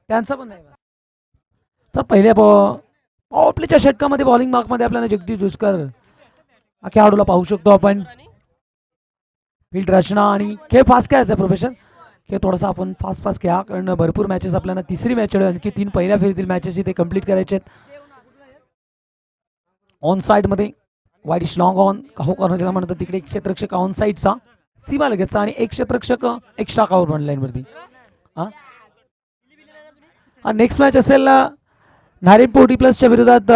त्यांचा पण नाही. तर पहिल्या पॉवर प्लेच्या षटकामध्ये बॉलिंग मार्कमध्ये आपल्याला जगदीश दुष्कर हा खेळाडूला पाहू शकतो आपण. फील्ड रचना आणि खेळ फास्ट खेळायचा प्रोफेशन. खेळ थोडासा आपण फास्ट फास्ट खेळा, कारण भरपूर मॅचेस आपल्याला तिसरी मॅच आणखी 3 पहिल्या फेरीतील मॅचेस इथे कंप्लीट करायचे आहेत. ऑन साईडमध्ये वाईडिश लॉंग ऑन हो करणं ज्याला म्हणतात, तिकडे एक क्षेत्ररक्षक ऑन साईडचा सीमा लगेचचा आणि एक क्षेत्ररक्षक एक्स्ट्रा कव्हर वन लाईन वरती. हा नेक्स्ट मॅच असेल नारिन 40+ विरोधात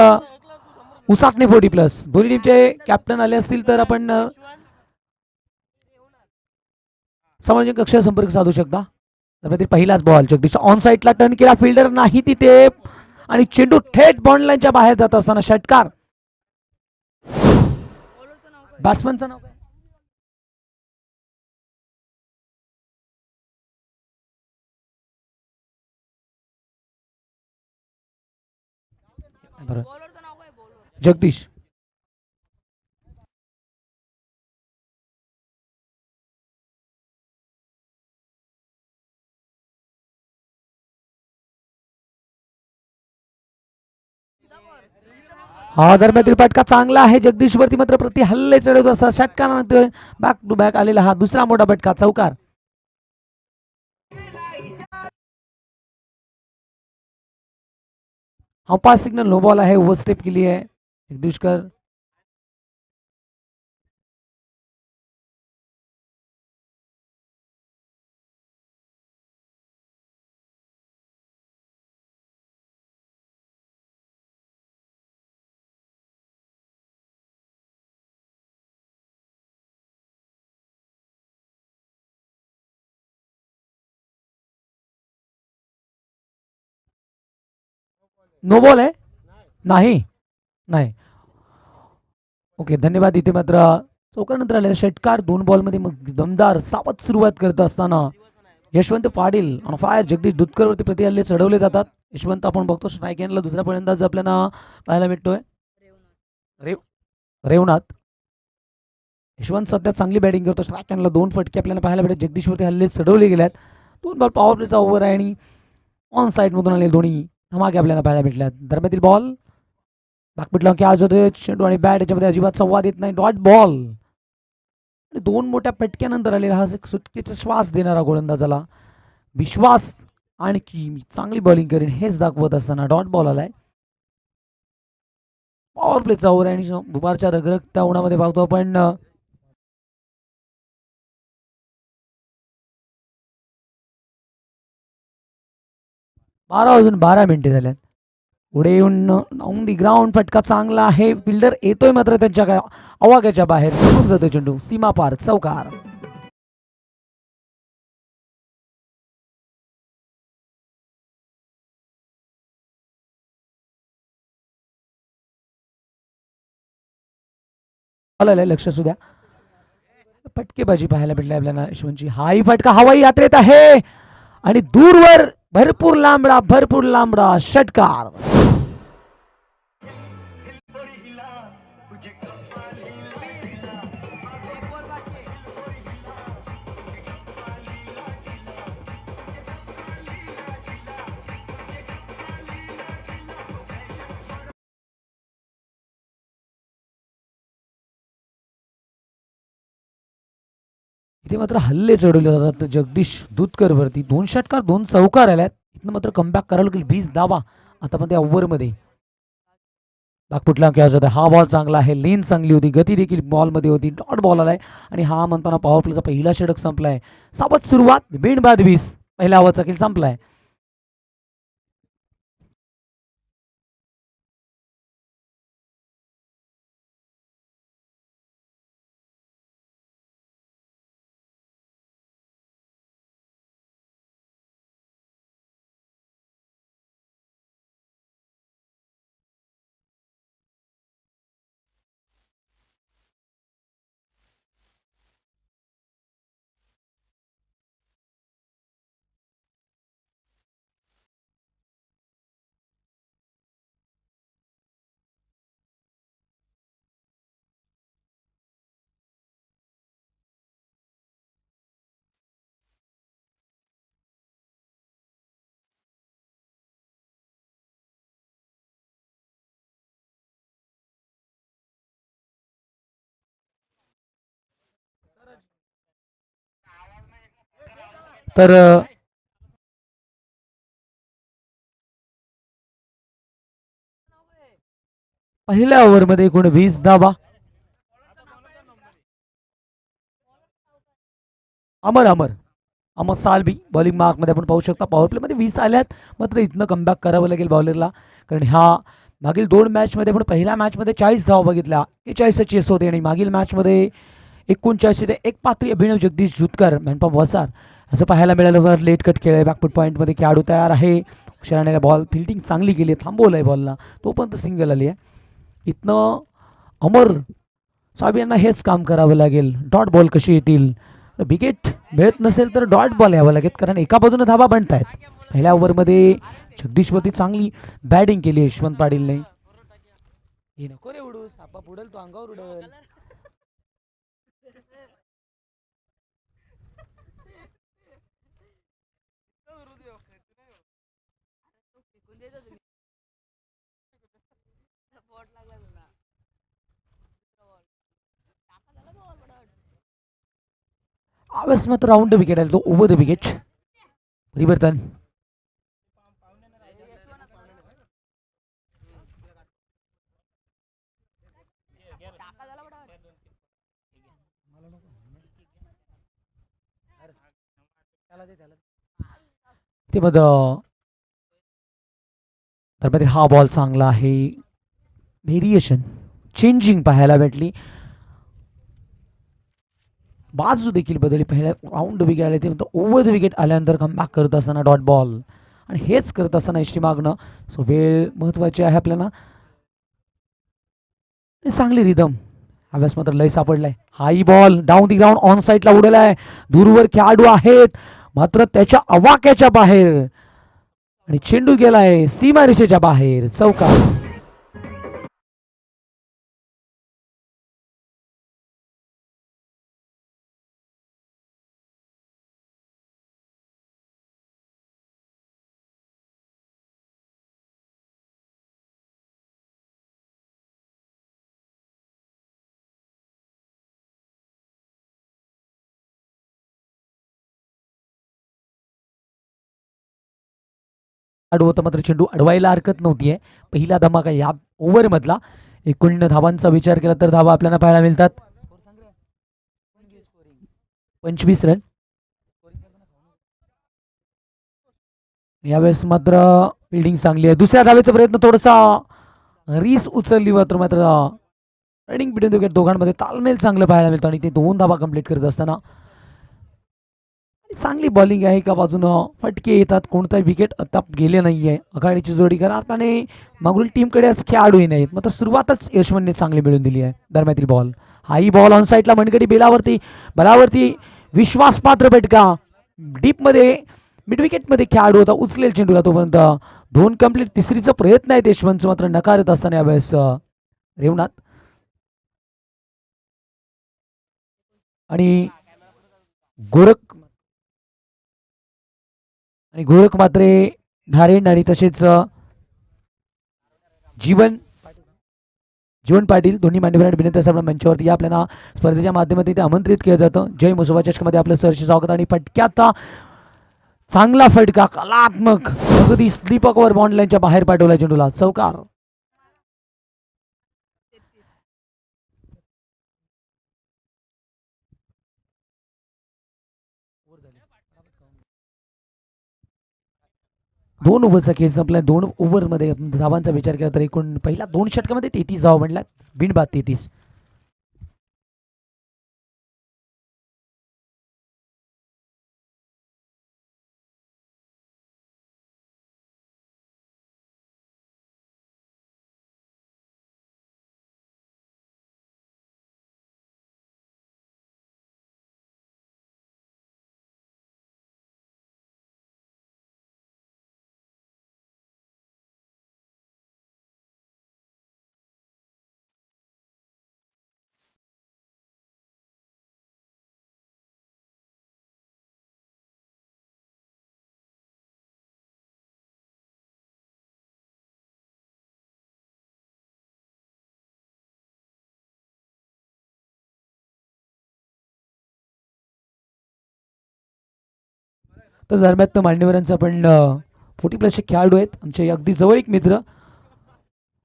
उसाकणे 40+. दोन्ही टीमचे कॅप्टन आले असतील तर आपण सामाजिक कक्ष संपर्क साधू शकता. त्यामध्ये पहिलाच बॉल जगदीश ऑन साईडला टर्न केला, फिल्डर नाही तिथे आणि चेंडू थेट बॉन्ड लाईनच्या बाहेर जात असताना षटकार. बॅट्समनचं नाव काय? जगदीश. हा दरम्यातील फटका चांगला आहे जगदीश वरती, मात्र प्रति हल्ले चढवत असतात षटकानंतर बॅक टू बॅक आलेला हा दुसरा मोठा फटका, चौकार. हा पास सिग्नल नो बॉल आहे, ओव्हर स्टेप केली आहे जगदीशकर. नो बॉल आहे, नाही नाही. ओके धन्यवाद. इथे मात्र चौकानंतर आलेला षटकार, 2 बॉलमध्ये मग दमदार सावध सुरुवात करत असताना यशवंत पाटील ऑन फायर. जगदीश दुधकरवरती प्रति हल्ले चढवले जातात. यशवंत आपण बघतो स्ट्राईक हँडला दुसरा फलंदाज आपल्याला पाहायला भेटतोय, रेवनाथ. यशवंत सध्या चांगली बॅटिंग करतो. स्ट्राईक हँडला 2 फटके आपल्याला पाहायला भेटत. जगदीशवरती हल्ले चढवले गेल्यात. 2 बॉल पॉवर प्लेचा ओव्हर आहे आणि ऑन साईड मधून आलेले दोन्ही धमाके आपल्याला पाहायला भेटल्यात. दरम्यातील बॉल बाकपिटला की आज होते चेंडू आणि बॅट याच्यामध्ये अजिबात संवाद येत नाही. Dot ball. 2 मोठ्या फटक्यानंतर आलेला हा सुटकेचा श्वास देणारा गोलंदाजाला विश्वास आणखी चांगली बॉलिंग करेन हेच दाखवत असताना डॉट बॉल आलाय. पॉवर प्लेचा ओव्हर आहे आणि दुपारच्या रगरगत्या उन्हामध्ये पाहतो आपण 12 वाजून 12 मिनिटे झाल्यात. पुढे येऊन ऑन दी ग्राउंड फटका चांगला आहे, फिल्डर येतोय मात्र त्यांच्या काय आवाक्याच्या बाहेर निघून जातो चेंडू, सीमा पार, चौकार. लक्ष असू द्या. फटकेबाजी पाहायला भेटली आपल्याला यशवंतची. हाही फटका हवाई यात्रेत आहे आणि दूरवर भरपूर लांबडा षटकार. इथे मात्र हल्ले चढवले जातात जगदीश दुधकर वरती. 2 षटकार 2 चौकार आल्यात. इथनं मात्र कमबॅक करायला लागेल. 20 धावा आता पण त्या ओव्हरमध्ये. बागपुटला खेळा जातो. हा बॉल चांगला आहे, लेन चांगली होती, गती देखील बॉलमध्ये होती. डॉट बॉल आलाय आणि हा म्हणताना पॉवर प्लेचा पहिला षटक संपलाय. सावध सुरुवात, बिनबाद 20, पहिला ओव्हरचा खेळ संपलाय. तर पहिल्या ओव्हरमध्ये एकूण 20 धावा. अमर अमर अमर सालबी बॉलिंग मार्कमध्ये आपण पाहू शकता. पॉवर प्लेमध्ये 20 आल्यात. मात्र इथनं कमबॅक करावं लागेल बॉलरला, कारण ह्या मागील 2 मॅचमध्ये आपण पहिल्या मॅचमध्ये 40 धावा बघितल्या, 41 चेस होते, आणि मागील मॅचमध्ये 39 ते एक पात्री अभिनव जगदीश जुतकर मॅनपॉप वसार असं पाहायला मिळालं. लेट कट खेळ आहे, बॅकफुट पॉईंटमध्ये खेळाडू तयार आहे. शराने बॉल फिल्डिंग चांगली केली आहे, थांबवलं आहे बॉलला, तोपर्यंत सिंगल आली आहे. इथनं अमर साहेब यांना हेच काम करावं लागेल. डॉट बॉल कशी येतील, विकेट मिळत नसेल तर डॉट बॉल यावं लागेल, कारण एका बाजूने धावा बनत आहेत. पहिल्या ओव्हरमध्ये जगदीशवरती चांगली बॅटिंग केली यशवंत पाटीलने. हे नको रे उडू, सापा उडल तो अंगावर उडल. आवेस मात्र राऊंड द विकेट आला तो, ओव्हर द विकेट. परिवर्तन. ते मग दरम्यान हा बॉल चांगला आहे. व्हेरिएशन चेंजिंग पाहायला भेटली. बाजू देखील बदलली. पहिल्या राऊंड विकेट आले, ते ओव्हर द विकेट आल्यानंतर कमबॅक करत असताना डॉट बॉल, आणि हेच करत असताना एस टी मागणं. सो वेळ महत्वाची आहे आपल्याला. चांगली रिदम हव्यास मात्र लय सापडलाय. High ball down the ground on साईडला उडलाय. दूरवर खेळाडू आहेत, मात्र त्याच्या अवाक्याच्या बाहेर, आणि चेंडू गेलाय सीमारेषेच्या बाहेर, चौकार. होतं, मात्र चेंडू अडवायला हरकत नव्हती. पहिला धमाका या ओव्हरमधला. एकूण धावांचा विचार केला तर धावा आपल्याला पाहायला मिळतात 25 रन. यावेळेस मात्र फिल्डिंग चांगली आहे. दुसऱ्या धावेचा प्रयत्न थोडासा रीस उचलली, मात्र रनिंग बिटवीन विकेट दोघांमध्ये तालमेल चांगलं पाहायला मिळतं, आणि ते 2 धावा कंप्लीट करत असताना चांगली बॉलिंग आहे. एका बाजूनं फटके येतात, कोणताही विकेट आता गेले नाहीये. आघाडीची जोडी खऱ्या अर्थाने मागील टीमकडे आज खेळाडूही नाहीत, मात्र सुरुवातच यशवंतने चांगली मिळवून दिली आहे. दरम्यातील बॉल, हाही बॉल ऑन साईडला मनगडी बलावरती विश्वासपात्र फटका. डीपमध्ये मिड विकेटमध्ये खेळाडू होता, उचलेल चेंडूला तोपर्यंत 2 कंप्लीट. तिसरीचा प्रयत्न आहे यशवंतचं, मात्र नकारत असताना यावेळेस रेवनाथ. आणि गोरख मात्रे ढारेंड, आणि तसेच जीवन जीवन पाटील, दोन्ही मान्यवर अभिनेते सर्व मंचावरती या आपल्याला स्पर्धेच्या माध्यमातून ते आमंत्रित केलं जातं. जय मुसोबा चषकमध्ये आपलं सहर्ष स्वागत. आणि फटक्याचा चांगला फटका, कलात्मक, अगदी स्लीपकवर बॉन्ड लाईनच्या बाहेर पाठवला चेंडूला, चौकार. दोन ओव्हरचा खेळ संपला. 2 ओव्हरमध्ये धावांचा विचार केला तर एकूण पहिल्या 2 षटकामध्ये 33 धावा म्हणल्या, बिनबाद 33. तर दरम्यान मान्यवरांचा पण 40+ खेळाडू आहेत आमचे अगदी जवळीक मित्र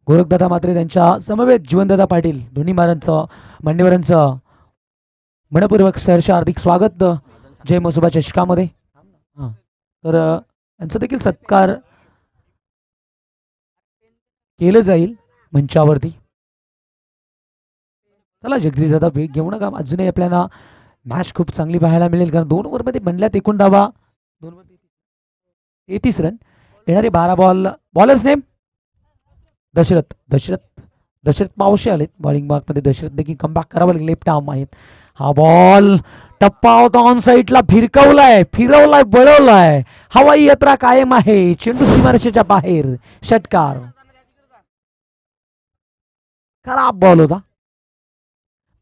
गोरखदादा मात्रे त्यांच्या समवेत जीवनदादा पाटील दोन्ही मान्यवरांचं मनपूर्वक सहर्ष हार्दिक स्वागत जय मसोबा चषकामध्ये. हां, तर यांचा देखील सत्कार केलं जाईल मंचावरती. चला जगदीश दादा वेग घेऊ नका, अजूनही आपल्याला मॅच खूप चांगली पाहायला मिळेल कारण 2 ओव्हरमध्ये बनल्यात एकूण धावा 33 रन. येणारे 12 ball. Bowlers name Dashrath Dashrath Dashrath Pawshe आलेत बॉलिंग मार्कमध्ये. दशरथ देखील कमबॅक करावं लागेल, लेफ्ट आर्म आहेत. हा बॉल टप्पा होता ऑन साईडला, फिरकवलाय फिरवलाय बळवलाय, हवाई यात्रा कायम आहे, चेंडू सीमारेषेच्या बाहेर, षटकार. खराब बॉल होता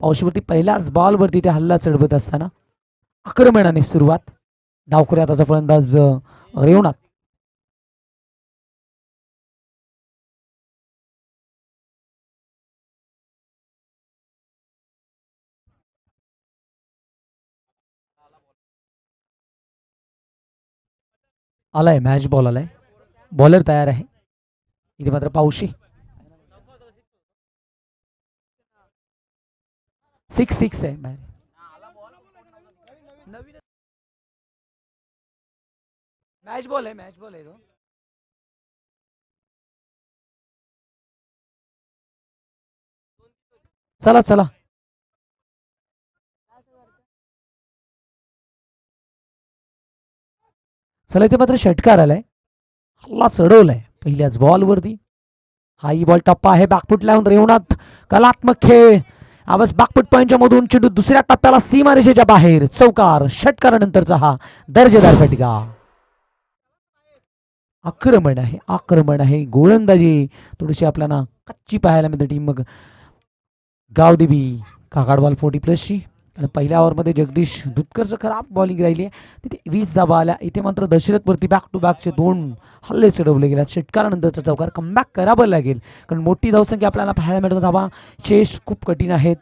पावशीवरती. पहिल्याच बॉलवरती ते हल्ला चढवत असताना आक्रमणाने सुरुवात. डावखुऱ्यात त्याचा फलंदाज रेवनाथ. आलाय मॅच बॉल आलाय, बॉलर तयार आहे इथे मात्र पावशी. 6-6 आहे बाहेर. मॅच बॉल आहे, मॅच बॉल आहे तो. चला चला चला, इथे मात्र षटकार आलाय, हल्ला चढवलाय पहिल्याच बॉलवरती. हाई बॉल टप्पा आहे, बॅकफुट लावून रेवनाथ कलात्मक खेळ. आवाज बॅकफुट पॉईंटच्या मधून चेंडू दुसऱ्या टप्प्याला सीमारेषेच्या बाहेर, चौकार. षटकारानंतरचा हा दर्जेदार फटका. आक्रमण आहे गोलंदाजी थोडीशी आपल्याला कच्ची पाहायला मिळते टीम. मग गावदेवी काकाडवाल 40+ची. आणि पहिल्या ओव्हरमध्ये जगदीश दुधकरचं खराब बॉलिंग राहिली आहे, तिथे 20 धावा आल्या. इथे मात्र दशरथवरती बॅक टू बॅकचे 2 हल्ले चढवले गेले. षटकारानंतरचा चौकार. कमबॅक करावं लागेल कारण मोठी धावसंख्या आपल्याला पाहायला मिळतात. धावा चेस खूप कठीण आहेत.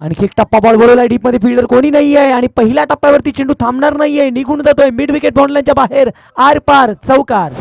आणखी एक टप्पा बॉल बोलवलाय डीपमध्ये, फिल्डर कोणी नाही आहे आणि पहिल्या टप्प्यावरती चेंडू थांबणार नाहीये, निघून जातोय मिड विकेट बाउंड्रीच्या बाहेर, आर पार, चौकार.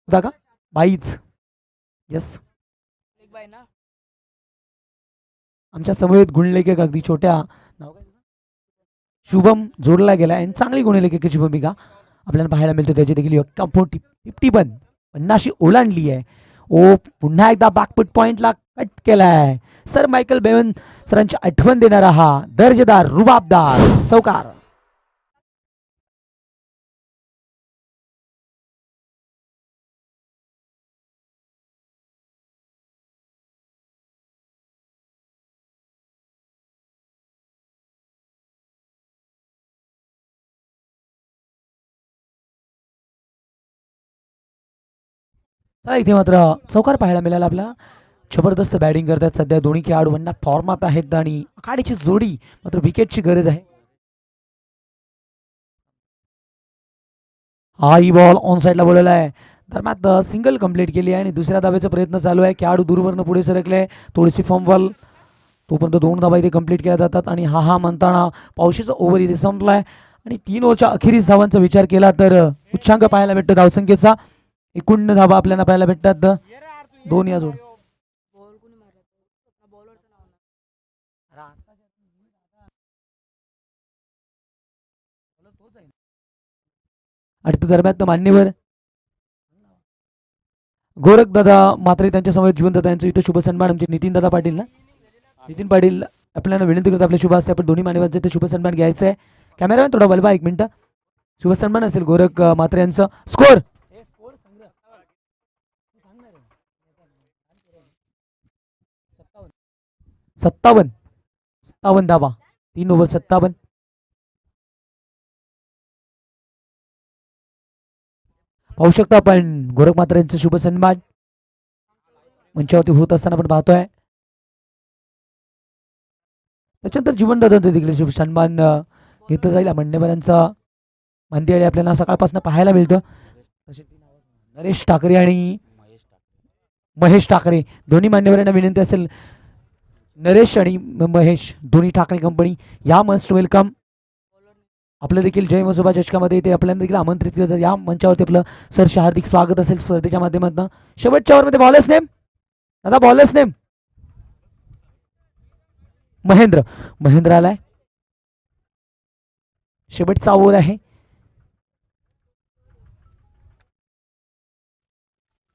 का बाईच येस, आमच्या समवेत गुणलेखक अगदी छोट्या शुभम जोडला गेला आणि चांगली गुणलेखकाची भूमिका आपल्याला पाहायला मिळते. त्याची देखील 50 ओलांडली आहे. ओ पुन्हा एकदा बॅकफुट पॉइंटला कट केलाय. सर मायकल बेवन सरांची आठवण देणारा हा दर्जेदार रुबाबदार चौकार. इथे मात्र चौकार पाहायला मिळाला आपल्याला. जबरदस्त बॅटिंग करतात सध्या दोन्ही खेळाडूंना, फॉर्मात आहेत आणि आखाडीची जोडी मात्र विकेटची गरज आहे. हा ही बॉल ऑन साईडला बोलवला आहे, दरम्यान सिंगल कंप्लीट केली आहे आणि दुसऱ्या धावेचा प्रयत्न चालू आहे. खेळाडू दूरवरनं पुढे सरकले, थोडीशी फॉर्मबॉल, तोपर्यंत 2 धावा इथे कंप्लीट केल्या जातात आणि हा म्हणताना पावशीचा ओव्हर इथे संपलाय आणि 3 ओव्हरच्या अखेरीस धावांचा विचार केला तर उच्चांक पाहायला भेटतो धावसंख्येचा. एकूण धावा आपल्याला पाहायला भेटतात 2 या जोड. आणि दरम्यान मान्यवर गोरख दादा मात्र त्यांच्या समोर जीवन दादा यांचं इथं शुभ सन्मान आमचे नितीन दादा पाटील ना, नितीन पाटील आपल्याला विनंती करतो आपल्या शुभ असते आपण दोन्ही मान्यवरांचे ते शुभ सन्मान घ्यायचं आहे. कॅमेरामॅन थोडा बलवा 1 मिनिट. शुभ सन्मान असेल गोरख मात्र यांचं. स्कोर 57 धावा 3 ओव्हर 57. पाहू शकता आपण गोरख मात्र यांचं शुभ सन्मान मंचावरती होत असताना आपण पाहतोय. त्याच्यानंतर जीवनदादांचं देखील शुभ सन्मान घेतलं जाईल. मान्यवरांचा मांदियाळी आपल्याला सकाळपासून पाहायला मिळतं. नरेश ठाकरे आणि महेश ठाकरे दोन्ही मान्यवरांना विनंती असेल. नरेश आणि महेश दोन्ही ठाकरे कंपनी या मस्ट वेलकम. आपलं देखील जय मसोबा चषकामध्ये ते आपल्याला देखील आमंत्रित केलं या मंचावरती आपलं सरसे हार्दिक स्वागत असेल स्पर्धेच्या माध्यमातून. शेवटच्या ओव्हरमध्ये बॉलर्स नेम दादा, बॉलर्स नेम महेंद्र आलाय. शेवटचा ओव्हर आहे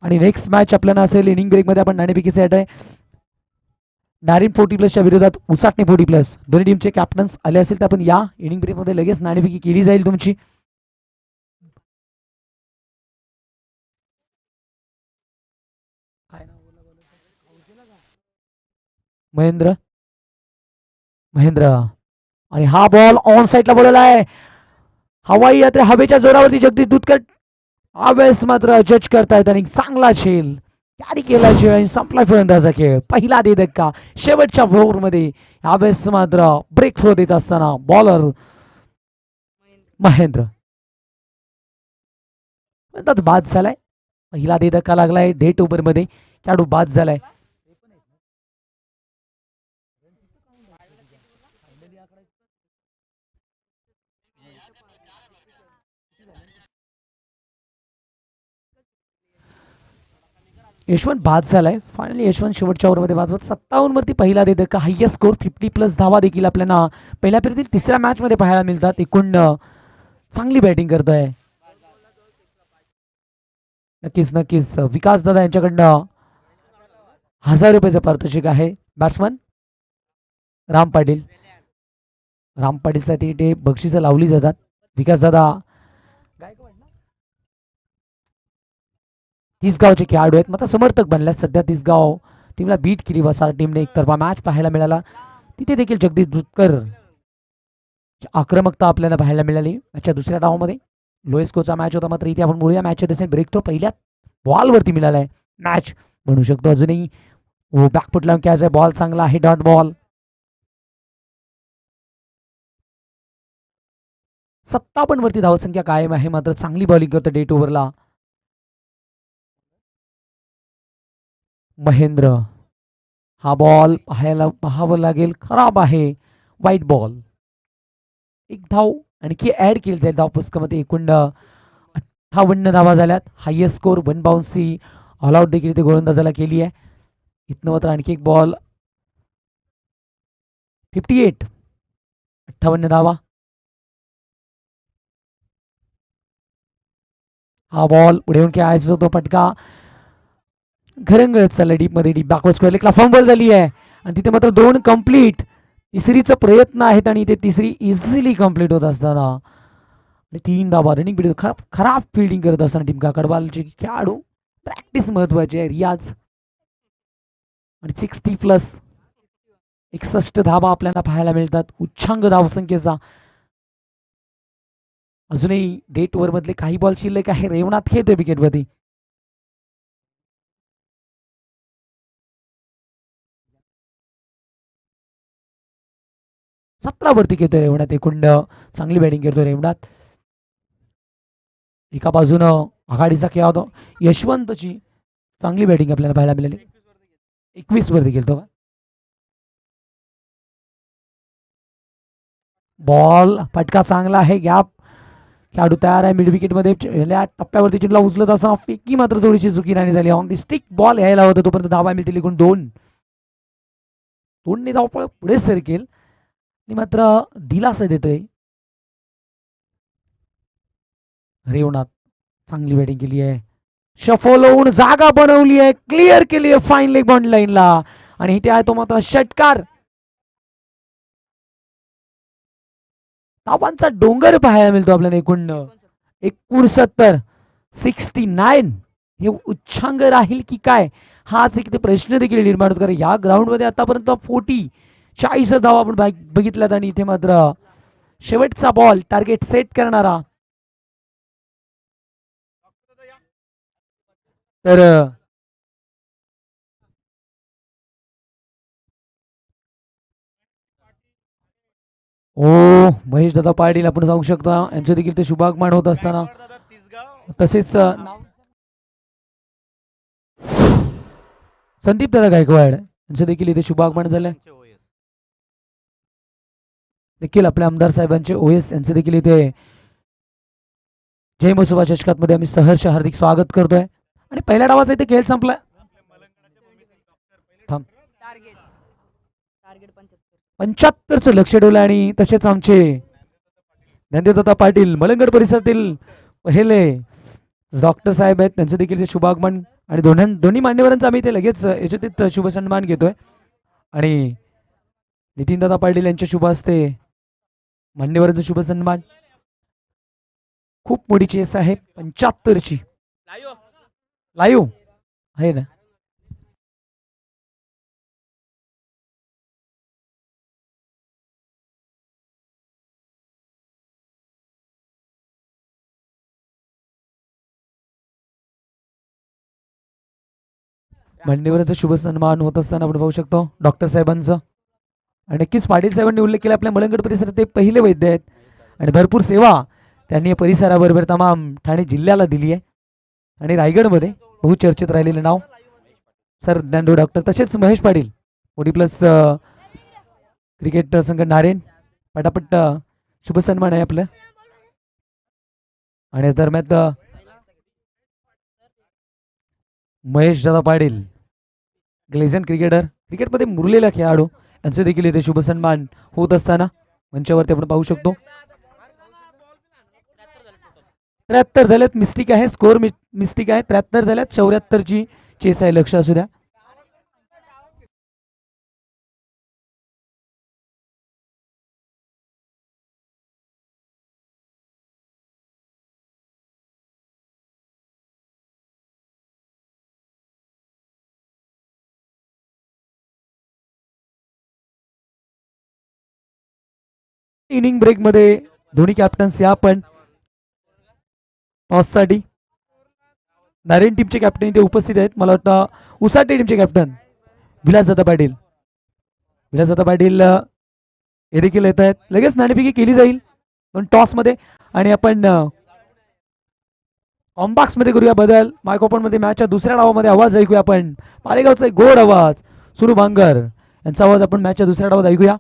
आणि नेक्स्ट मॅच आपल्याला असेल इनिंग ब्रेकमध्ये आपण नाणेफेकी सेट आहे. नारिन 40+ विरोधात उसाटणे 40+. दोन्ही टीमचे कॅप्टन्स आले असेल तर आपण या इनिंग ब्रेकमध्ये लगेच नाणेफेकी केली जाईल तुमची. महेंद्र आणि हा बॉल ऑन साईडला बोलवला आहे. हवाई यात्रे हवेच्या जोरावरती जगदीश दूधकर यावेळेस मात्र जज करतायत आणि चांगला खेळ कॅरी केला खेळ आणि संपला फलंदाजा खेळ. पहिला दे धक्का शेवटच्या ओव्हरमध्ये यावेळेस मात्र ब्रेक थ्रो देत असताना बॉलर महेंद्र बाद झालाय. पहिला दे धक्का लागलाय डेट ओव्हरमध्ये, खेळाडू बाद झालाय. यशवंत बाद झालाय. फायनली यशवंत शेवटच्या ओव्हरमध्ये वाजवत 57 वरती पहिला दे धक्का. हायएस्ट स्कोर 50+ धावा देखील आपल्याला पहिल्या फेरीतील तिसऱ्या मॅच मध्ये पाहायला मिळतात. एकूण चांगली बॅटिंग करतोय. नक्कीच विकास दादा यांच्याकडनं 1000 रुपयाचं पारितोषिक आहे. बॅट्समन राम पाटीलसाठी ते बक्षिसं लावली जातात. विकास दादा तिसगावचे खेळाडू आहेत, मात्र समर्थक बनल्यात. सध्या तिसगाव टीमला बीट केली वसार टीमने. एकतर्फा मॅच पाहायला मिळाला. तिथे देखील जगदीश दूधकर आक्रमकता आपल्याला पाहायला मिळाली. मॅचच्या दुसऱ्या डावामध्ये लोएस्ट स्कोरचा मॅच होता, मात्र इथे आपण बोलूया मॅचच्या दिवशी ब्रेक थ्रो पहिल्या बॉलवरती मिळालाय. मॅच म्हणू शकतो अजूनही बॅकफुट लावून खेळायचा बॉल चांगला आहे. डॉट बॉल 57 वरती धावसंख्या कायम आहे, मात्र चांगली बॉलिंग करतो डेट ओव्हरला महेंद्र. हा बॉल पाहावं लागेल, खराब आहे. वाईट बॉल. एक धाव आणखी ऍड केली जाईल धाव पुस्तकामध्ये. एकूण 58 धावा झाल्यात. हायएस्ट स्कोर 1 बाउन्सी ऑल आउट देखील ते गोलंदाजाला केली आहे. इथनं मात्र आणखी एक बॉल 58 धावा. हा बॉल पुढे येऊन खेळायचा होतो. पटका घरंगळत चालला डीपमध्ये. डीप बॅकवर्ड स्क्वेअर लेगला फंबल झाली आहे आणि तिथे मात्र 2 कंप्लीट. तिसरीचा प्रयत्न आहेत आणि ते तिसरी इझिली कंप्लीट होत असताना 3 धावा. रनिंग फिल्डिंग खराब फिल्डिंग करत असताना टीम कडवालचे खेळाडू. प्रॅक्टिस महत्वाची आहे, रियाज. आणि 60+ 61 धावा आपल्याला पाहायला मिळतात. उच्चांक धावसंख्येचा अजूनही डेट ओव्हर मधले काही बॉल शिल्लक आहे. रेवनाथ खेळतोय विकेटवरती. वरती खेळतोय रेवनाथ. एकूण चांगली बॅटिंग करतोय रेवनाथ. एका बाजूनं आघाडीचा खेळ होतो यशवंतची. चांगली बॅटिंग आपल्याला पाहायला मिळाली. 21 वरती खेळतो. बॉल फटका चांगला आहे. गॅप खेळाडू तयार आहे मिड विकेटमध्ये. टप्प्यावरती चिंटला उचलत असताना फेकी मात्र थोडीशी चुकी नाही झाली. ऑन दी स्टिक बॉल यायला होता तोपर्यंत धावा मिळतील. एकूण 2 धावपळ पुढे सरकेल आणि मात्र दिलासा देतोय रेवनाथ. चांगली बॅटिंग केली आहे. शफल होऊन जागा बनवली आहे, क्लिअर केली आहे फाईन लेग बाउंड्री लाईनला. आणि इथे आहे तो मात्र षटकार. धावांचा डोंगर पाहायला मिळतो आपल्याला. एकूण 69, 69 हे उच्चांक राहील की काय, हाच एक प्रश्न देखील निर्माण होतो. कारण या ग्राउंडमध्ये आतापर्यंत 40 धावा आपण बघितल्यात. आणि इथे मात्र शेवटचा बॉल टार्गेट सेट करणारा. तर ओ महेश दादा पाटील आपण जाऊ शकता, यांचं देखील ते शुभागमन होत असताना. तसेच संदीप दादा गायकवाड यांचं देखील इथे शुभागमन झालंय. देखील आपल्या आमदार साहेबांचे ओएस यांचे देखील इथे जय मसोबा चषकात मध्ये आम्ही सहर्ष हार्दिक स्वागत करतोय. आणि पहिल्या डावाचा इथे खेळ संपला. थांब, 75चं लक्ष ठेवलं. आणि तसेच आमचे ज्ञानदेवदत्ता पाटील मलंगड परिसरातील पहिले डॉक्टर साहेब आहेत, त्यांचं देखील ते शुभागमन. आणि दोन्ही मान्यवरांचा आम्ही ते लगेच याच्यात शुभ सन्मान घेतोय. आणि नितीनदादा पाटील यांच्या शुभ हस्ते मान्यवरांचा शुभ सन्मान. खूप मोठी चेस आहे 75ची. लाईव्ह आहे ना. मान्यवरांचा शुभ सन्मान होत असताना आपण पाहू शकतो डॉक्टर साहेबांचं. आणि नक्कीच पाटील साहेबांनी उल्लेख केला, आपल्या मलंगड परिसरात ते पहिले वैद्य आहेत. आणि भरपूर सेवा त्यांनी या परिसराबरोबर तमाम ठाणे जिल्ह्याला दिली आहे. आणि रायगडमध्ये बहुचर्चित राहिलेलं नाव सर ज्ञानदेव डॉक्टर. तसेच Mahesh Patil OD plus cricket संघ नारेन. पटापट शुभ सन्मान आहे आपलं. आणि दरम्यान महेश दादा पाटील ग्लेजन क्रिकेटर, क्रिकेटमध्ये मुरलेला खेळाडू, यांचे देखील इथे शुभ सन्मान होत असताना मंचावरती आपण पाहू शकतो. 73 झाल्यात, मिस्टेक आहे, स्कोर मिस्टेक आहे. 73 झाल्यात, 74ची चेस आहे, लक्ष असू द्या. इनिंग ब्रेक मध्ये दोन्ही कॅप्टन्स या पण टॉससाठी. नारायण टीमचे कॅप्टन इथे उपस्थित आहेत. मला वाटतं उसाटे टीमचे कॅप्टन विलासदादा पाटील. विलासदादा पाटील हे देखील येत आहेत. लगेच नाणेफेकी केली जाईल पण टॉसमध्ये. आणि आपण कॉम्बॉक्स मध्ये करूया बदल. मायक्रोफोन मध्ये मॅचच्या दुसऱ्या डावामध्ये आवाज ऐकूया आपण. मालेगावचा एक गोड आवाज सुरू भांगर यांचा आवाज आपण मॅचच्या दुसऱ्या डावात ऐकूया.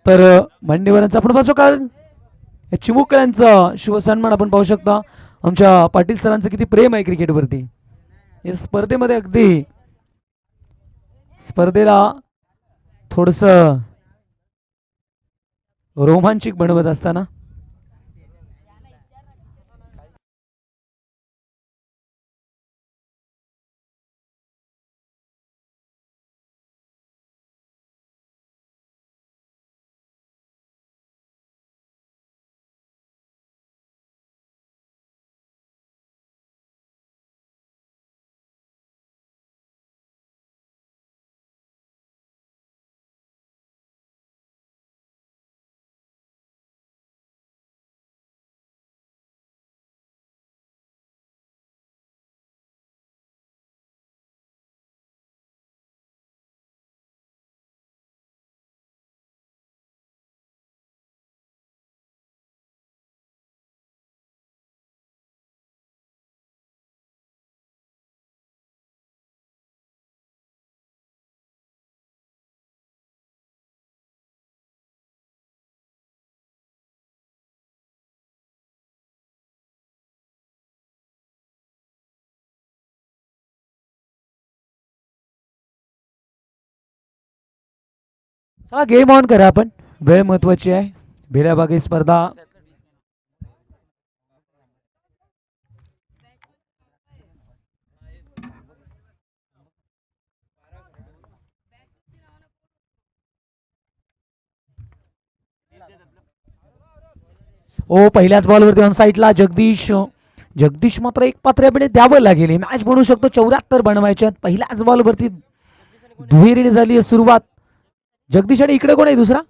तर मान्यवरांचा आपण पाहू का चिमुकल्यांचा शुभ सन्मान आपण पाहू शकता. आमच्या पाटील सरांचं किती प्रेम आहे क्रिकेटवरती. या स्पर्धेमध्ये अगदी स्पर्धेला थोडस रोमांचिक बनवत असताना चला गेम ऑन करा आपण. वेळ महत्वाची आहे. भेड्याबागी स्पर्धा ओ पहिल्याच बॉलवरती ऑन साईडला जगदीश मात्र एक पात्र्याकडे द्यावं लागेल. मॅच बनवू शकतो 74 बनवायच्या. पहिल्याच बॉलवरती दुहेरीने झाली आहे सुरुवात. जगदीश आणि इकडे कोण आहे दुसरा?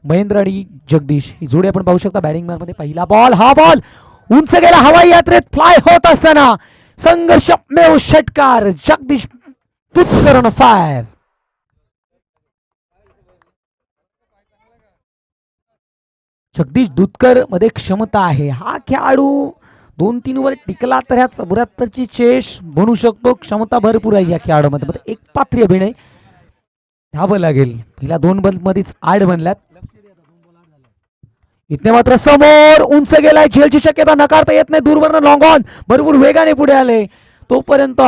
महेंद्र आणि जगदीश ही जोडी आपण पाहू शकता बॅटिंग मध्ये. पहिला बॉल, हा बॉल उंच गेला हवाई यात्रेत फ्लाय होत असताना संघर्षमेव षटकार. जगदीश तुत्कर फायर. जगदीश दुधकर मध्ये क्षमता आहे. हा खेळाडू 2-3 वर टिकला तर ह्या 74ची चेस बनू शकतो. क्षमता भरपूर आहे या खेळाडूमध्ये. एक पात्री अभिनय धावं लागेल. पहिल्या 2 बॉल मध्येच 8 बनल्यात. इथे मात्र समोर उंच गेलाय. झेलची शक्यता नकारता येत नाही. दूरवरनं लॉंग ऑन भरपूर वेगाने पुढे आले. तोपर्यंत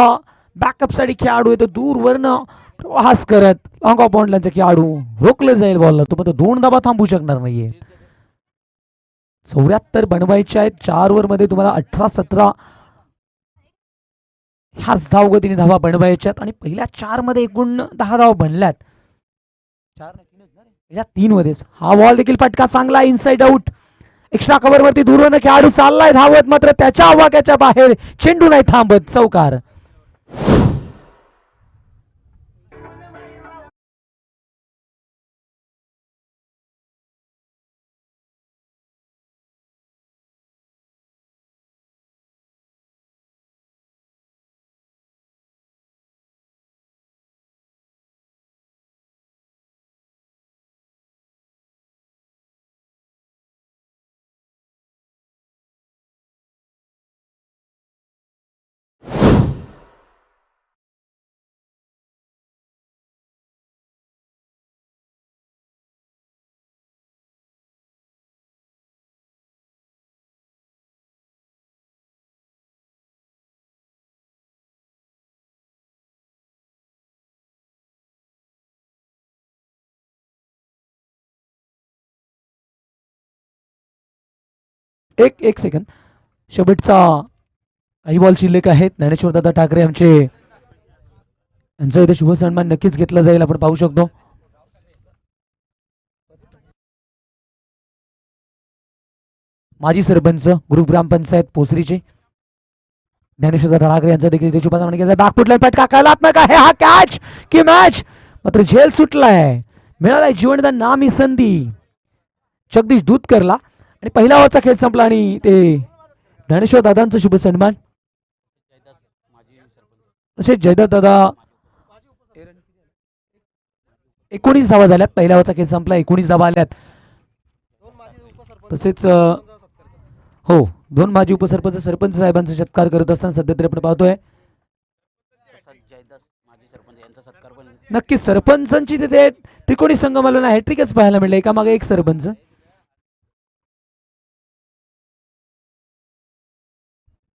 बॅकअप साठी खेळाडू येतो दूरवरनं प्रवास करत. लॉंग ऑफ बॉन्डलांचा खेळाडू रोखलं जाईल बॉलला. तो पण 2 धावा थांबू शकणार नाहीये. 74 बनवायचे आहेत. 4 ओव्हर मध्ये तुम्हाला 18-17 ह्याच धावगतीने धावा बनवायच्यात. आणि पहिल्या 4 मध्ये एकूण 10 धावा बनल्यात. 3 मध्येच हा बॉल देखील फटका चांगला इनसाइड आउट. एक्स्ट्रा कव्हर वरती दूरवरनं खेळाडू चाललाय धावत मात्र त्याच्या आवाक्याच्या बाहेर. चेंडू नाही थांबत. चौकार. एक सेकंद. शेवटचा काही बॉल शिल्लक आहेत. ज्ञानेश्वर दादा ठाकरे यांचा इथे शुभ सन्मान नक्कीच घेतला जाईल. आपण पाहू शकतो. माजी सरपंच ग्रुप ग्रामपंचायत पोसरीचे ज्ञानेश्वर दादा ठाकरे यांचा देखील इथे शुभ सन्मान घेतला. बॅकफुटला फटका कलात्मक आहे हा. कॅच की मॅच मात्र झेल सुटलाय. मिळालाय जीवनदान नामी संधी जगदीश दूधकरला. आणि पहिला ओव्हरचा खेळ संपला आणि ते ज्ञानेश्वर दादांचा शुभ सन्मान. तसेच जयदत्त दादा 19 धावा झाल्यात. पहिल्या ओव्हरचा खेळ संपला. 19 धावा आल्यात. तसेच हो 2 माजी उपसरपंच सरपंच साहेबांचा सत्कार करत असताना सध्या तरी आपण पाहतोय. नक्कीच सरपंचांची तिथे त्रिकोणी संगमाला हॅट्रिकच पाहायला मिळेल. एकामागे एक सरपंच.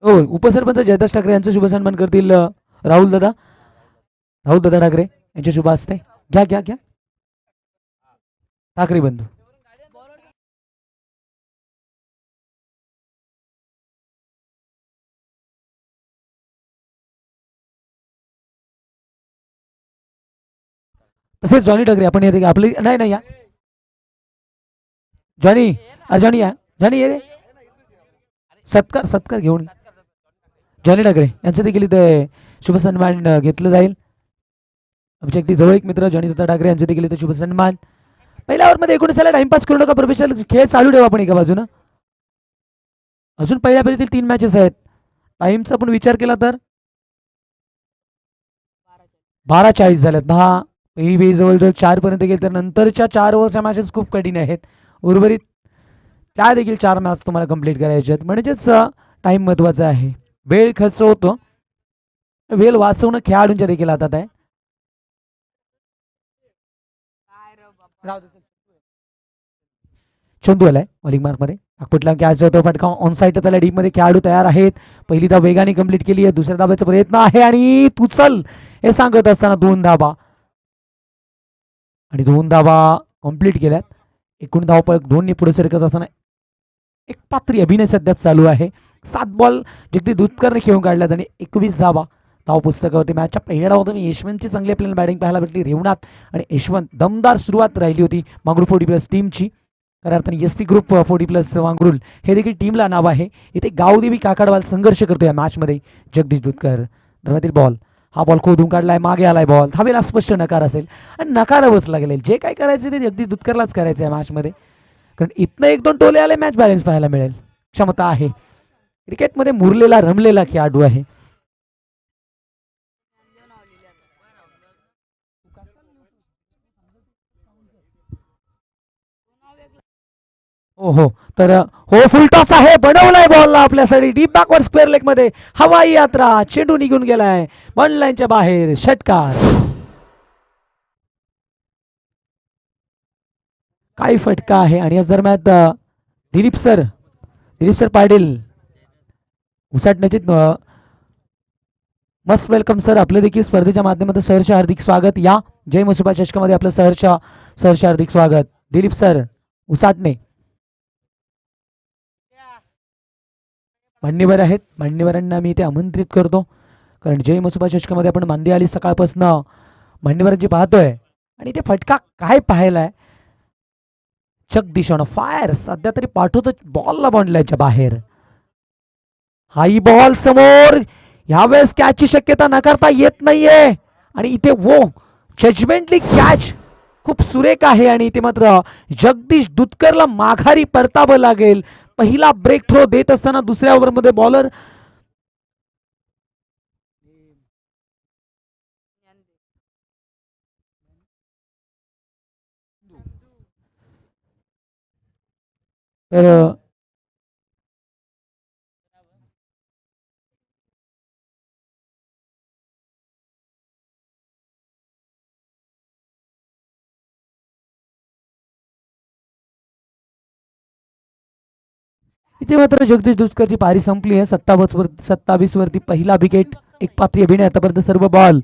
हो उपसरपंच जयदास ठाकरे यांचा शुभ सन्मान करतील राहुल दादा ठाकरे यांच्या शुभ हस्ते. घ्या घ्या घ्या ठाकरे बंधू. तसेच जॉनी ठाकरे आपण येते आपली नाही नाही या जॉनी जॉनी या जॉनी ये रे. सत्कार घेऊन जॉनी ठाकरे यांचं देखील इथे शुभ सन्मान घेतलं जाईल. आमचे अगदी जवळ मित्र जॉनी दत्ता ठाकरे यांचे देखील इथे शुभ सन्मान. पहिल्या ओव्हरमध्ये 19 टाइमपास करू नका. प्रोफेशनल खेळ चालू ठेवा आपण एका बाजूनं. अजून पहिल्या फेरीतील 3 मॅचेस आहेत. टाइमचा पण विचार केला तर 12:40 झाल्यात. पहिली फेरी जवळजवळ 4 पर्यंत गेली तर नंतरच्या 4 ओव्हरच्या मॅचेस खूप कठीण आहेत. उर्वरित त्या देखील 4 मॅच तुम्हाला कंप्लीट करायचे आहेत. म्हणजेच टाइम महत्वाचा आहे. वेळ खर्च होतो. वेळ वाचवणं खेळाडूंच्या देखील हातात आहे. चंदू आलाय बॉलिंग मार्क मध्ये. कुठला कॅच होतो फटका ऑन साईड त्याला डीप मध्ये खेळाडू तयार आहेत. पहिली धाव वेगाने कंप्लीट केली आहे. दुसऱ्या धावेचा प्रयत्न आहे आणि तू चल हे सांगत असताना 2 धावा आणि 2 धावा कंप्लीट केल्यात. एकूण धावपळ 2 पुढे सरकत असताना एक पात्री अभिनय सध्या चालू आहे. 7 बॉल जगदीश दुधकरने खेळून काढल्यात आणि 21 धावा धाव पुस्तकावरती. मॅचच्या पहिल्या डावात यशवंतची चांगली आपल्याला बॅटिंग पाहायला भेटली. रेवनाथ आणि यशवंत दमदार सुरुवात राहिली होती मांगरूळ 40+ टीमची. खऱ्या अर्थाने एस पी ग्रुप 40+ मांगरूळ हे देखील टीमला नाव आहे. इथे गावदेवी काकाडवाल संघर्ष करतो या मॅचमध्ये. जगदीश दुधकर धर्मातील बॉल, हा बॉल खोदून काढलाय, मागे आलाय बॉल, धावेला स्पष्ट नकार असेल आणि नकार बसला गेले. जे काय करायचे ते जगदीश दुधकरलाच करायचं या मॅचमध्ये, कारण इथनं 1-2 टोले आले मॅच बॅलन्स पाहायला मिळेल. क्षमता आहे, क्रिकेटमध्ये मुरलेला रमलेला खेळाडू आहे. हो तर हो फुल टॉस आहे, बनवलाय बॉलला आपल्यासाठी डीप बॅकवर्ड स्क्वेअर लेग मध्ये. हवाई यात्रा, चेंडू निघून गेलाय बॉल लाईनच्या बाहेर. षटकार. काय फटका आहे आणि याच दरम्यान दिलीप सर पाटील उसाटण्याचे मस्त वेलकम सर. आपलं देखील स्पर्धेच्या माध्यमातून सहर्ष हार्दिक स्वागत. या जय मसुबा चषकामध्ये आपलं सहर्ष हार्दिक स्वागत. दिलीप सर उसाटणे मान्यवर आहेत, मान्यवरांना मी इथे आमंत्रित करतो, कारण जय मसुबा चषकामध्ये आपण मांदी आली सकाळपासून मान्यवरांची पाहतोय आणि ते फटका काय पाहायलाय. चक दिशेनं फायर सध्या तरी पाठवतो बॉलला बाउंडलाईनच्या बाहेर. हाई बॉल समोर, यावेळेस कॅचची शक्यता नाकारता येत नाहीये आणि इथे वो जजमेंटली कॅच खूप सुरेख आहे आणि इथे मात्र जगदीश दुधकरला माघारी परतावं लागेल. पहिला ब्रेक थ्रो देत असताना दुसऱ्या ओव्हरमध्ये बॉलर तर इथे मात्र जगदीश दुधकरची पारी संपली आहे. 27 वरती पहिला विकेट, एक पात्री अभिनय. आतापर्यंत सर्व बॉल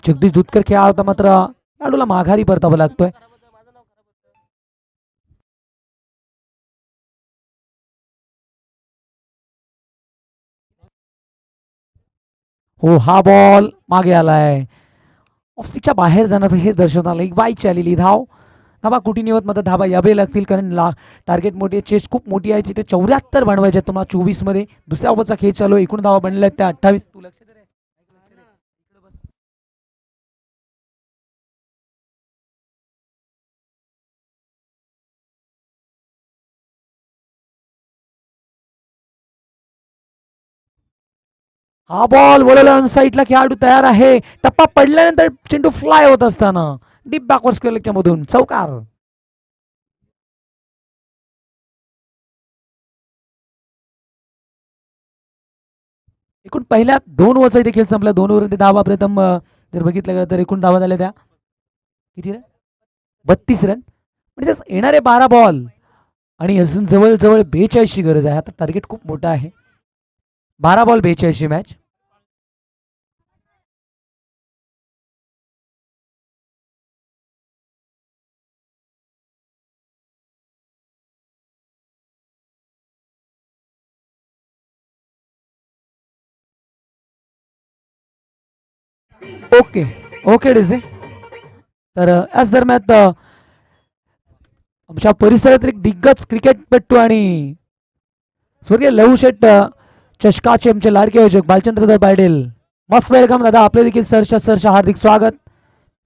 जगदीश दुधकर खेळा होता, मात्र खेळाडूला माघारी परतावा लागतोय. हो हा बॉल मागे आलाय, ऑफस्टिकच्या बाहेर जाणार हे दर्शवत आलं. एक बाईची आलेली धाव, धाबा कुठे निवत मात्र धाबा यावे लागतील, कारण टार्गेट मोठी, चेस खूप मोठी आहे. तिथे 74 बनवायचे तुम्हाला 24 मध्ये. दुसऱ्या ओव्हरचा खेळ चालू, एकूण धावा बनल्या त्या 28. तू लक्ष दे रे. हा बॉल वळवला साईडला, खेळाडू तयार आहे. टप्पा पडल्यानंतर चेंडू फ्लाय होत असताना डीप बॅकवर्ड स्क्वेअर मधून चौकार. एकूण पहिल्या 2 ओव्हरचा देखील संपला. 2 ओव्हर धावा प्रथम जर बघितलं गेलं तर एकूण धावा झाल्या त्या किती रे, 32 रन. म्हणजे येणारे 12 बॉल आणि अजून जवळजवळ 42 ची गरज आहे. आता टार्गेट खूप मोठा आहे, 12 बॉल 42 ची मॅच. Okay okay DJ. तर याच दरम्यान आमच्या परिसरातील एक दिग्गज क्रिकेटपटू आणि स्वर्गीय लहू शेट चषकाचे आमचे लाडके आयोजक बालचंद्रधर पाटील, मस्त वेलकम दादा. आपले देखील सरच्या हार्दिक स्वागत.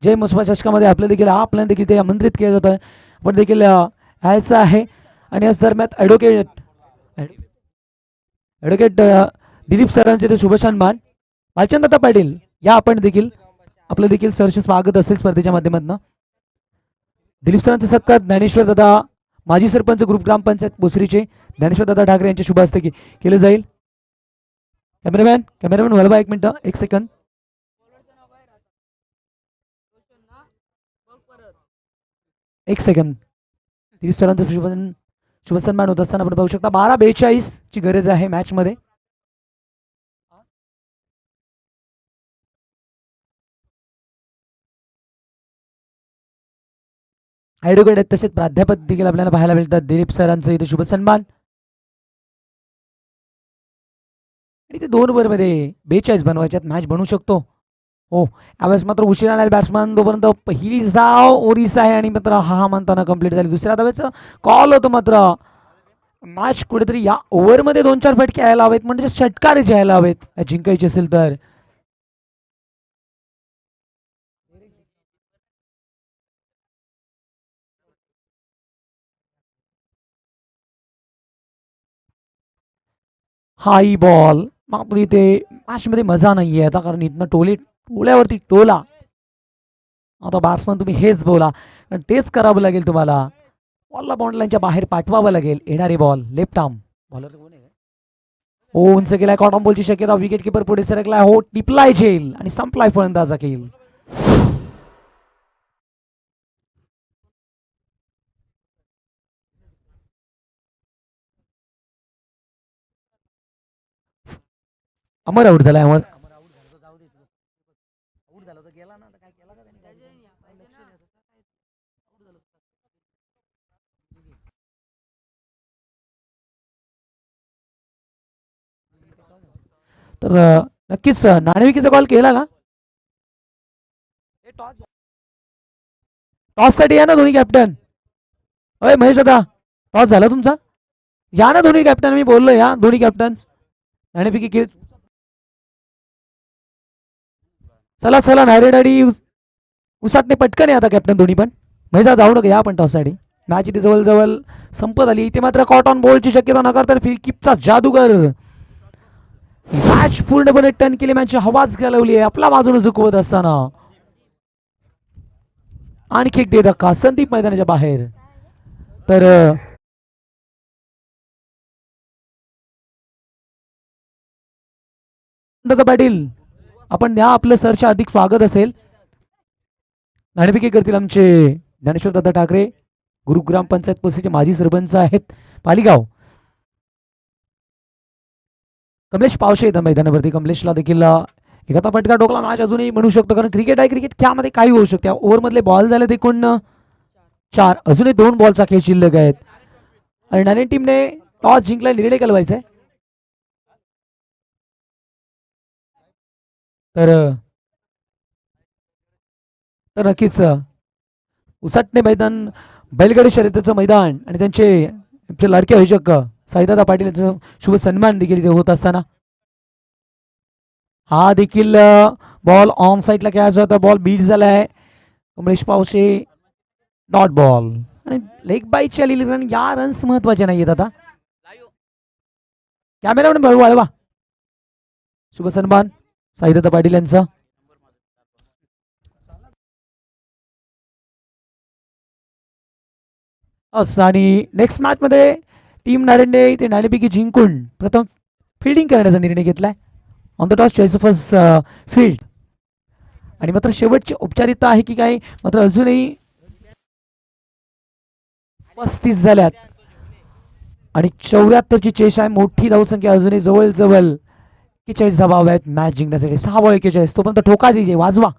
जय मुसबा चषकामध्ये आपलं देखील आपल्याला देखील ते आमंत्रित केलं जातं, आपण देखील यायचं आहे. आणि याच दरम्यान ॲडव्होकेट दिलीप सरांचे ते शुभसन्मान. बालचंद्र पाटील या आपण देखील, आपलं देखील सरचे स्वागत असेल स्पर्धेच्या माध्यमातून. दिलीप सरांचा सत्कार ज्ञानेश्वर दादा माजी सरपंच ग्रुप ग्रामपंचायत बोसरीचे ज्ञानेश्वर दादा ठाकरे यांच्या शुभ हस्ते केलं जाईल. कॅमेरामॅन वळवा, 1 मिनिट 1 सेकंद. दिलीप सरांचं शुभसन्मान होत असताना आपण पाहू शकता 12-42 ची गरज आहे मॅच मध्ये. ॲडव्होकेट आहेत तसेच प्राध्यापक देखील आपल्याला पाहायला मिळतात. दिलीप सरांचं इथे शुभसन्मान. आणि ते 2 ओव्हरमध्ये 42 बनवायच्यात, मॅच बनवू शकतो. हो, यावेळेस मात्र उशिरा आलेला बॅट्समन तोपर्यंत पहिली धाव ओरिसा आहे आणि मात्र हा म्हणताना कंप्लीट झाली. दुसऱ्या धावेचं कॉल होतं मात्र मॅच कुठेतरी या ओव्हरमध्ये 2-4 फटके यायला हवेत, म्हणजे षटकारीचे यायला हवेत जिंकायचे असेल तर. हाई बॉल मात्र इथे मॅचमध्ये मजा नाही आहे आता, कारण इथनं टोल्यावरती टोला. आता बॅट्समन तुम्ही हेच बोला, कारण तेच करावं लागेल तुम्हाला. बॉलला बाउंड्री लाईनच्या बाहेर पाठवावं लागेल. येणारे बॉल लेफ्ट आर्म बॉलर कोण आहे? हो, उंच गेलाय. कॉटन बॉलची शक्यता. विकेट किपर पुढे सरकलाय. हो, टिपलाय झेल आणि संपलाय फलंदाज अखिल. अमर आऊट झालाय. अमर तर नक्कीच नाणेविकीचा कॉल केला का? टॉस साठी या ना दोन्ही कॅप्टन. अय महेश दादा, टॉस झाला तुमचा? या ना दोन्ही कॅप्टन, मी बोललो या दोन्ही कॅप्टन नाणेफिकी खेळ. चला चला नारेडाडी उसाटणे पटकन आहे आता कॅप्टन दोन्ही पण. महेश दादा जाऊ नका, या पण टॉस साठी. मॅच इथे जवळजवळ संपत आली. इथे मात्र कॉटन बॉलची शक्यता नकारता फिरकीपचा जादूगर मॅच पूर्णपणे टर्न केली. मॅच हवाच घालवली आहे आपल्या बाजूने झुकवत असताना. आणखी एक दे धक्का संदीप मैदानाच्या बाहेर. तर पाटील आपण द्या आपलं सरच्या अधिक स्वागत असेल. नाणेफेकी करतील आमचे ज्ञानेश्वर दादा ठाकरे, गुरुग्राम पंचायत पोस्टचे माजी सरपंच आहेत पालिगाव. कमलेश पावशे येतात मैदानावरती. कमलेशला देखील एखादा फटका टोकला मॅच अजूनही म्हणू शकतो, कारण क्रिकेट आहे. क्रिकेट खेळामध्ये काही होऊ शकते. ओव्हरमधले बॉल झाले ते कोण 4, अजूनही 2 बॉलचा खेळ शिल्लक आहेत आणि नाणे टीमने टॉस जिंकला, निर्णय कलवायचा आहे. तर नक्कीच उसाटणे मैदान बैलगाडी शर्यतीचं मैदान आणि त्यांचे लाडके आयोजक साईदादा पाटील यांचं शुभ सन्मान देखील इथे होत असताना हा देखील बॉल ऑन साईडला खेळायचा होता. बॉल बीट झाला आहे. कमलेश पावशे डॉट बॉल आणि लेग बाईटची आलेली रन. या रन्स महत्वाच्या नाही आहेत आता. कॅमेरामॅन बळू वाळवा. शुभ सन्मान साईदादा पाटील यांचा. असं आणि नेक्स्ट मॅच मध्ये टीम नारायणने ते नाणेफेकी जिंकून प्रथम फिल्डिंग करण्याचा निर्णय घेतलाय. On the toss choice of field. आणि मात्र शेवटची औपचारिकता आहे की काय, मात्र अजूनही 35 झाल्यात आणि 74ची चेस आहे. मोठी धावसंख्या अजूनही जवळजवळ 41 धावा आहेत मॅच जिंकण्यासाठी. 6 बॉल 41. तोपर्यंत ठोका दिजे वाजवा.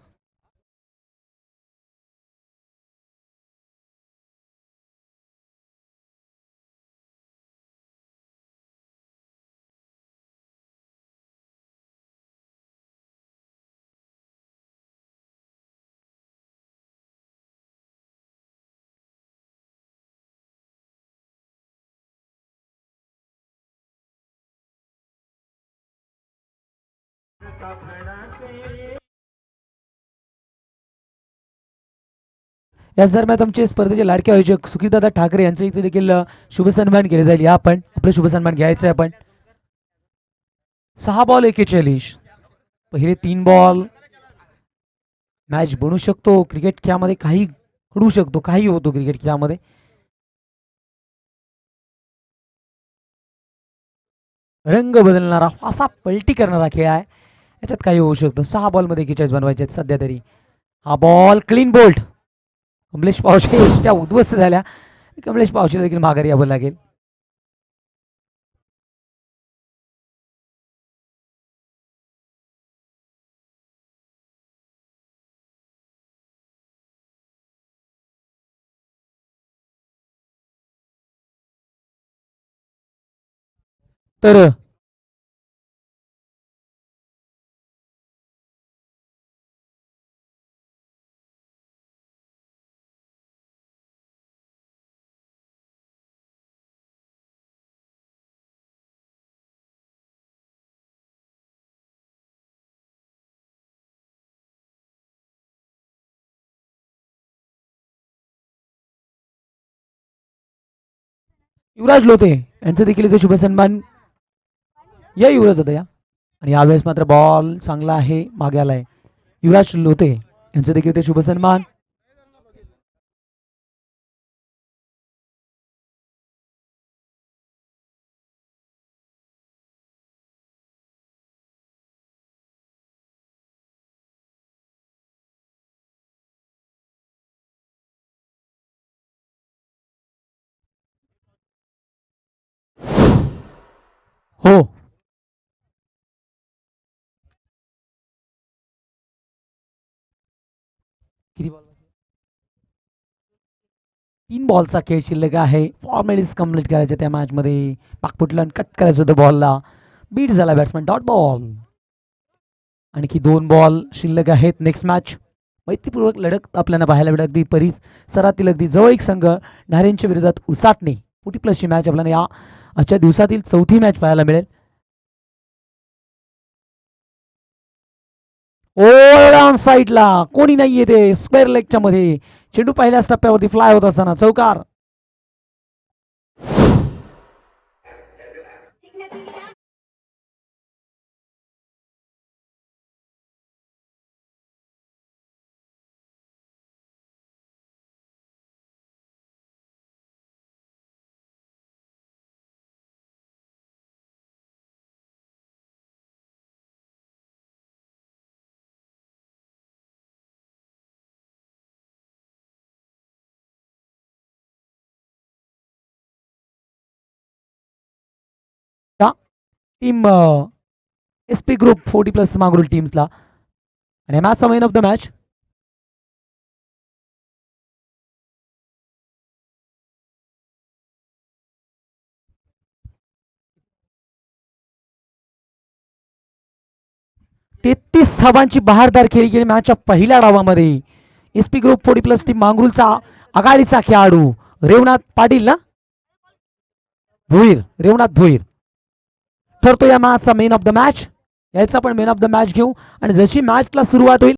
याच दरम्यान आमचे स्पर्धेचे लाडके आयोजक सुखीदादा ठाकरे यांचं इथे देखील शुभ सन्मान केले जाईल. या आपण आपलं शुभ सन्मान घ्यायचं आहे. आपण 6 बॉल 41. पहिले 3 बॉल मॅच बनू शकतो. क्रिकेट खेळामध्ये काही घडू शकतो, काही होतो क्रिकेट खेळामध्ये. रंग बदलणारा असा पलटी करणारा खेळ आहे. याच्यात काही होऊ शकतं. 6 बॉलमध्ये 41 बनवायचे आहेत सध्या तरी. हा ball clean bolt. Kamlesh Pawshe त्या उद्ध्वस्त झाल्या. कमलेश पावशेला देखील माघारी यावं लागेल. तर युवराज लोते यांचं देखील इथे शुभ सन्मान. या युवराज होता या. आणि यावेळेस मात्र बॉल चांगला आहे, मागे आलाय. युवराज लोते यांचं देखील इथे शुभ सन्मान. हो, किती बॉल? 3 बॉलचा खेळ शिल्लक आहे. फॉर्मॅलिटीज कंप्लीट करायच्या त्या मॅचमध्ये. पाकपुटलं कट करायचं होतं बॉलला. बीट झाला बॅट्समॅन, डॉट बॉल. आणखी 2 बॉल शिल्लक आहेत. नेक्स्ट मॅच मैत्रीपूर्वक लढत आपल्याला पाहायला मिळत. अगदी परिसरातील अगदी जवळीक संघ न्हारेंच्या विरोधात उसाटणे 40+ मॅच आपल्याला या आजच्या दिवसातील चौथी मॅच पाहायला मिळेल. ऑन साईडला कोणी नाही येते. स्क्वेअर लेगच्या मध्ये चेंडू पहिल्याच टप्प्यावरती फ्लाय होत असताना चौकार. Team SP group 40+ मागरील टीम्सला. आणि मॅचचा मेन ऑफ द मॅच. तेहतीस धावांची बहारदार खेळी केली मॅचच्या पहिल्या डावामध्ये. SP ग्रुप 40+ टीम मांगरूळचा आघाडीचा खेळाडू रेवनाथ पाटील ना, भोईर, रेवनाथ भोईर ठरतो या मॅचचा मेन ऑफ द मॅच. याचा पण मेन ऑफ द मॅच घेऊ. आणि जशी मॅचला सुरुवात होईल